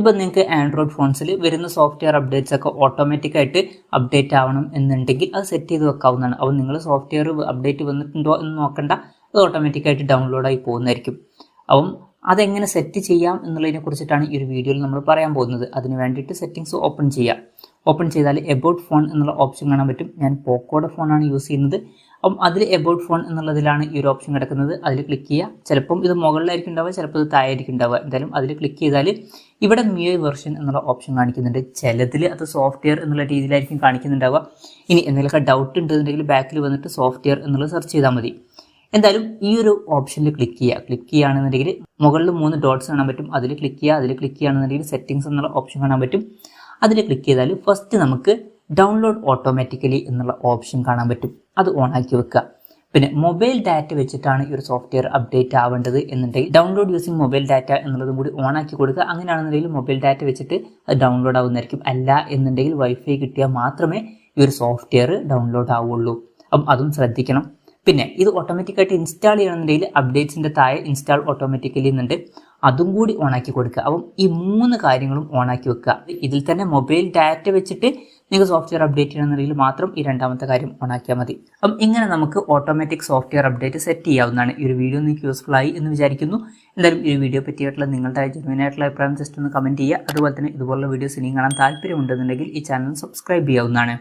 ഇപ്പോൾ നിങ്ങൾക്ക് ആൻഡ്രോയിഡ് ഫോൺസിൽ വരുന്ന സോഫ്റ്റ്വെയർ അപ്ഡേറ്റ്സ് ഒക്കെ ഓട്ടോമാറ്റിക്കായിട്ട് അപ്ഡേറ്റ് ആവണം എന്നുണ്ടെങ്കിൽ അത് സെറ്റ് ചെയ്ത് വെക്കാവുന്നതാണ്. അപ്പോൾ നിങ്ങൾ സോഫ്റ്റ്വെയർ അപ്ഡേറ്റ് വന്നിട്ടുണ്ടോ എന്ന് നോക്കണ്ട, അത് ഓട്ടോമാറ്റിക്കായിട്ട് ഡൗൺലോഡായി പോകുന്നതായിരിക്കും. അപ്പം അതെങ്ങനെ സെറ്റ് ചെയ്യാം എന്നുള്ളതിനെ കുറിച്ചിട്ടാണ് ഈ ഒരു വീഡിയോയിൽ നമ്മൾ പറയാൻ പോകുന്നത്. അതിന് വേണ്ടിയിട്ട് സെറ്റിങ്സ് ഓപ്പൺ ചെയ്യാം. ഓപ്പൺ ചെയ്താൽ എബൌട്ട് ഫോൺ എന്നുള്ള ഓപ്ഷൻ കാണാൻ പറ്റും. ഞാൻ പോക്കോയുടെ ഫോണാണ് യൂസ് ചെയ്യുന്നത്. അപ്പം അതിൽ എബൌട്ട് ഫോൺ എന്നുള്ളതിലാണ് ഈ ഒരു ഓപ്ഷൻ കിടക്കുന്നത്. അതിൽ ക്ലിക്ക് ചെയ്യുക. ചിലപ്പം ഇത് മുകളിലായിരിക്കും ഉണ്ടാവുക, ചിലപ്പോൾ ഇത് താഴെയായിരിക്കും ഉണ്ടാവുക. എന്തായാലും അതിൽ ക്ലിക്ക് ചെയ്താൽ ഇവിടെ MIUI വെർഷൻ എന്നുള്ള ഓപ്ഷൻ കാണിക്കുന്നുണ്ട്. ചിലതിൽ അത് സോഫ്റ്റ്വെയർ എന്നുള്ള രീതിയിലായിരിക്കും കാണിക്കുന്നുണ്ടാവുക. ഇനി എന്തെങ്കിലുമൊക്കെ ഡൗട്ട് ഉണ്ടെന്നുണ്ടെങ്കിൽ ബാക്കിൽ വന്നിട്ട് സോഫ്റ്റ്വെയർ എന്നുള്ളത് സെർച്ച് ചെയ്താൽ മതി. എന്തായാലും ഈ ഒരു ഓപ്ഷനിൽ ക്ലിക്ക് ചെയ്യുകയാണെന്നുണ്ടെങ്കിൽ മുകളിൽ 3 ഡോട്ട്സ് കാണാൻ പറ്റും. അതിൽ ക്ലിക്ക് ചെയ്യുകയാണെന്നുണ്ടെങ്കിൽ സെറ്റിംഗ്സ് എന്നുള്ള ഓപ്ഷൻ കാണാൻ പറ്റും. അതിൽ ക്ലിക്ക് ചെയ്താൽ ഫസ്റ്റ് നമുക്ക് ഡൗൺലോഡ് ഓട്ടോമാറ്റിക്കലി എന്നുള്ള ഓപ്ഷൻ കാണാൻ പറ്റും. അത് ഓണാക്കി വെക്കുക. പിന്നെ മൊബൈൽ ഡാറ്റ വെച്ചിട്ടാണ് ഈ ഒരു സോഫ്റ്റ്വെയർ അപ്ഡേറ്റ് ആവേണ്ടത് എന്നുണ്ടെങ്കിൽ ഡൗൺലോഡ് യൂസിങ് മൊബൈൽ ഡാറ്റ എന്നുള്ളതും കൂടി ഓണാക്കി കൊടുക്കുക. അങ്ങനെയാണെന്നുണ്ടെങ്കിൽ മൊബൈൽ ഡാറ്റ വെച്ചിട്ട് അത് ഡൗൺലോഡ് ആവുന്നതായിരിക്കും. അല്ല എന്നുണ്ടെങ്കിൽ വൈഫൈ കിട്ടിയാൽ മാത്രമേ ഈ ഒരു സോഫ്റ്റ്വെയർ ഡൗൺലോഡ് ആവുള്ളൂ. അപ്പം അതും ശ്രദ്ധിക്കണം. പിന്നെ ഇത് ഓട്ടോമാറ്റിക്കായിട്ട് ഇൻസ്റ്റാൾ ചെയ്യണമെന്നുണ്ടെങ്കിൽ അപ്ഡേറ്റ്സിൻ്റെ താഴെ ഇൻസ്റ്റാൾ ഓട്ടോമാറ്റിക്കലി എന്നുണ്ട്, അതും കൂടി ഓണാക്കി കൊടുക്കുക. അപ്പം ഈ 3 കാര്യങ്ങളും ഓണാക്കി വെക്കുക. ഇതിൽ തന്നെ മൊബൈൽ ഡാറ്റ വെച്ചിട്ട് നിങ്ങൾക്ക് സോഫ്റ്റ്വെയർ അപ്ഡേറ്റ് ചെയ്യണമെന്നുണ്ടെങ്കിൽ മാത്രം ഈ 2ാമത്തെ കാര്യം ഓണാക്കിയാൽ മതി. അപ്പം ഇങ്ങനെ നമുക്ക് ഓട്ടോമാറ്റിക് സോഫ്റ്റ്വെയർ അപ്ഡേറ്റ് സെറ്റ് ചെയ്യാവുന്നതാണ്. ഈ ഒരു വീഡിയോ നിങ്ങൾക്ക് യൂസ്ഫുൾ ആയി എന്ന് വിചാരിക്കുന്നു. എന്തായാലും ഈ വീഡിയോ പറ്റിയിട്ടുള്ള നിങ്ങളുടെ ജെന്യുവൻ ആയിട്ടുള്ള അഭിപ്രായം ജസ്റ്റ് ഒന്ന് കമൻറ്റ് ചെയ്യുക. അതുപോലെ തന്നെ ഇതുപോലുള്ള വീഡിയോസ് ഇനിയും കാണാൻ താല്പര്യമുണ്ടെന്നുണ്ടെങ്കിൽ ഈ ചാനൽ സബ്സ്ക്രൈബ് ചെയ്യാവുന്നതാണ്.